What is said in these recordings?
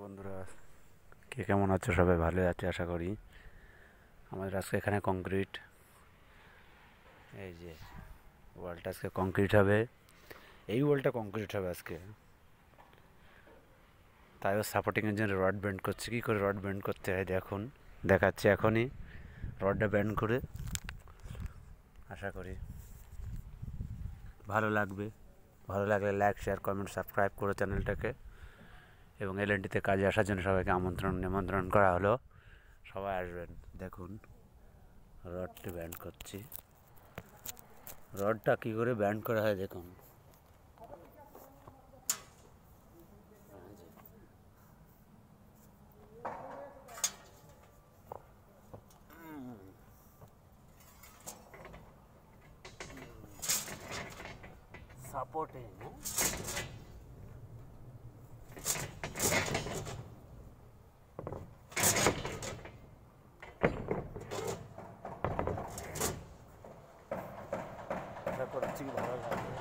বন্ধুরা, কে কেমন আছো? সবাই ভালো আছে আশা করি। আমাদের আজকে এখানে কংক্রিট, এই যে ওয়ালটা আজকে কংক্রিট হবে। এই ওয়ালটা কংক্রিট হবে আজকে। তাই ও সাপোর্টিংয়ের জন্য রড বেন্ড করছে। কী করে রড বেন্ড করতে হয় দেখুন, দেখাচ্ছে এখনই। রডটা বেন্ড করে আশা করি ভালো লাগবে। ভালো লাগলে লাইক, শেয়ার, কমেন্ট, সাবস্ক্রাইব করো চ্যানেলটাকে। এবং এলএনটিতে কাজে আসার জন্য সবাইকে নিমন্ত্রণ করা হলো। সবাই আসবেন। দেখুন রডটি ব্যান্ড করছি। রডটা কী করে ব্যান্ড করা হয় দেখুন। সাপোর্টিং আশা করছি ভালো লাগবে।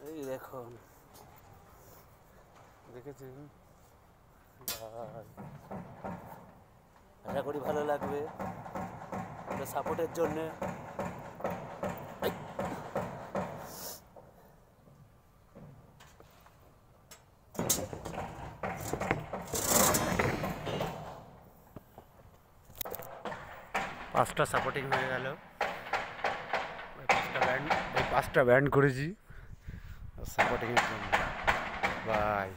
এই দেখুন, দেখেছেন? আশা করি ভালো লাগবে। এটা সাপোর্টের জন্যে পাঁচটা সাপোর্টিং হয়ে গেল। পাঁচটা ব্যান্ড করেছি সাপোর্টিংয়ের জন্য। বাই।